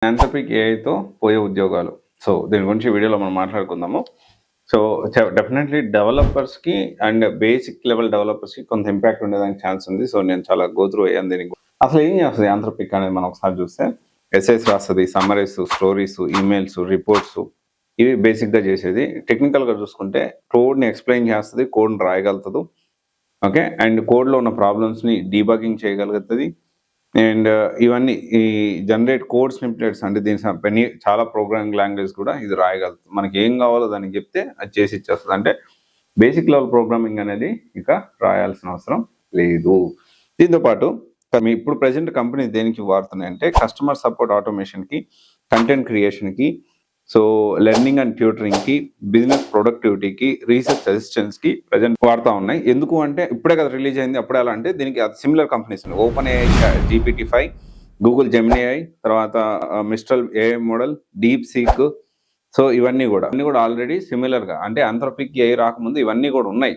Anthropic ఏఐతో పోయే ఉద్యోగాలు. So దీని గురించి వీడియోలో మనం మాట్లాడుకుందాము. సో డెఫినెట్లీ డెవలపర్స్కి అండ్ బేసిక్ లెవెల్ డెవలపర్స్కి కొంత ఇంపాక్ట్ ఉండేదానికి ఛాన్స్ ఉంది. సో నేను చాలా గోత్రూ అయ్యాను దీనికి. అసలు ఏం చేస్తుంది ఆంథ్రోపిక్ అనేది మనం ఒకసారి చూస్తే ఎస్ఐస్ రాస్తుంది, సమ్మరీస్, స్టోరీస్, ఈమెయిల్స్, రిపోర్ట్స్, ఇవి బేసిక్గా చేసేది. టెక్నికల్గా చూసుకుంటే కోడ్ని ఎక్స్ప్లెయిన్ చేస్తుంది, కోడ్ని రాయగలుగుతుంది. ఓకే, అండ్ కోడ్లో ఉన్న ప్రాబ్లమ్స్ని డీబగింగ్ చేయగలుగుతుంది. అండ్ ఇవన్నీ ఈ జనరేట్ కోడ్ స్నిప్లెట్స్ అంటే దీని చాలా ప్రోగ్రామింగ్ లాంగ్వేజ్ కూడా ఇది రాయగలుగుతుంది. మనకి ఏం కావాలో దానికి చెప్తే అది చేసి ఇచ్చేస్తుంది. అంటే బేసిక్ లెవెల్ ప్రోగ్రామింగ్ అనేది ఇక రాయాల్సిన అవసరం లేదు. దీంతోపాటు ఇప్పుడు ప్రజెంట్ కంపెనీ దేనికి వాడుతున్నాయి అంటే కస్టమర్ సపోర్ట్ ఆటోమేషన్కి, కంటెంట్ క్రియేషన్కి, సో లెర్నింగ్ అండ్ ట్యూటరింగ్కి, బిజినెస్ ప్రొడక్టివిటీకి, రీసెర్చ్ అసిస్టెన్స్కి ప్రజెంట్ వాడుతూ ఉన్నాయి. ఎందుకు అంటే ఇప్పుడే కదా రిలీజ్ అయింది. అప్పుడే ఎలా అంటే దీనికి సిమిలర్ కంపెనీస్ ఉన్నాయి. Open AI, GPT-5, Google Gemini AI, తర్వాత mistral AI model, deep seek. So ఇవన్నీ కూడా ఆల్రెడీ సిమిలర్గా అంటే ఆంథ్రోపిక్ AI రాకముందు ఇవన్నీ కూడా ఉన్నాయి.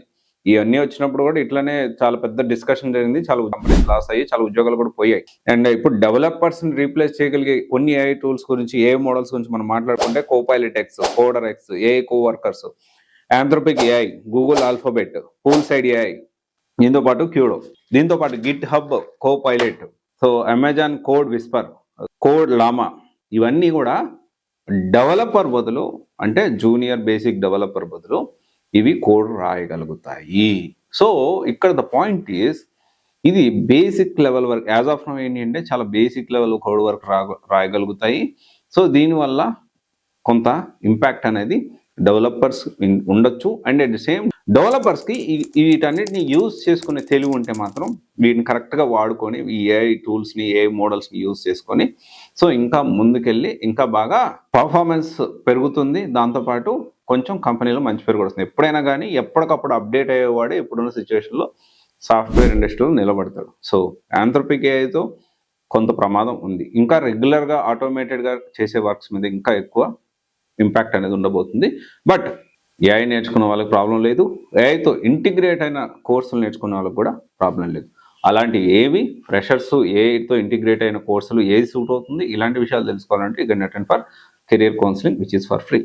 ఇవన్నీ వచ్చినప్పుడు కూడా ఇట్లానే చాలా పెద్ద డిస్కషన్ జరిగింది, చాలా కంపెనీస్ లాస్ అయ్యి చాలా ఉద్యోగాలు కూడా పోయాయి. అండ్ ఇప్పుడు డెవలపర్స్ని రీప్లేస్ చేయగలిగే కొన్ని AI టూల్స్ గురించి, AI మోడల్స్ గురించి మనం మాట్లాడుకుంటే copilot X, coder X, AI coworkers, Anthropic AI, Google Alphabet, Poolside AI, దీంతో పాటు క్యూడో, దీంతో పాటు GitHub copilot, so Amazon code whisper, code llama, ఇవన్నీ కూడా డెవలపర్ బదులు అంటే జూనియర్ బేసిక్ డెవలపర్ బదులు ఇవి కోడ్ రాయగలుగుతాయి. సో ఇక్కడ ద పాయింట్ ఈస్ ఇది basic level work. As of now ఏంటి అంటే చాలా బేసిక్ లెవెల్ కోడ్ వర్క్ రాయగలుగుతాయి. సో దీనివల్ల కొంత ఇంపాక్ట్ అనేది డెవలపర్స్ ఉండొచ్చు. అండ్ అట్ ది సేమ్ డెవలపర్స్కి వీటన్నిటిని యూజ్ చేసుకునే తెలివి ఉంటే మాత్రం వీటిని కరెక్ట్గా వాడుకొని ఈ AI టూల్స్ని, AI మోడల్స్ని యూజ్ చేసుకొని సో ఇంకా ముందుకెళ్ళి ఇంకా బాగా పర్ఫార్మెన్స్ పెరుగుతుంది. దాంతోపాటు కొంచెం కంపెనీలో మంచి పేరు కూడా వస్తుంది. ఎప్పుడైనా కానీ ఎప్పటికప్పుడు అప్డేట్ అయ్యేవాడే ఇప్పుడున్న సిచ్యువేషన్లో సాఫ్ట్వేర్ ఇండస్ట్రీలో నిలబడతాడు. సో ఆంథ్రోపిక్ ఏఐతో కొంత ప్రమాదం ఉంది. ఇంకా రెగ్యులర్గా ఆటోమేటెడ్గా చేసే వర్క్స్ మీద ఇంకా ఎక్కువ ఇంపాక్ట్ అనేది ఉండబోతుంది. బట్ AI నేర్చుకున్న వాళ్ళకి ప్రాబ్లం లేదు, ఏఐతో ఇంటిగ్రేట్ అయిన కోర్సులు నేర్చుకున్న వాళ్ళకి కూడా ప్రాబ్లం లేదు. అలాంటి ఏవి ఫ్రెషర్స్ ఏఐతో ఇంటిగ్రేట్ అయిన కోర్సులు ఏది సూట్ అవుతుంది, ఇలాంటి విషయాలు తెలుసుకోవాలంటే ఇక attend for career counselling which is for free.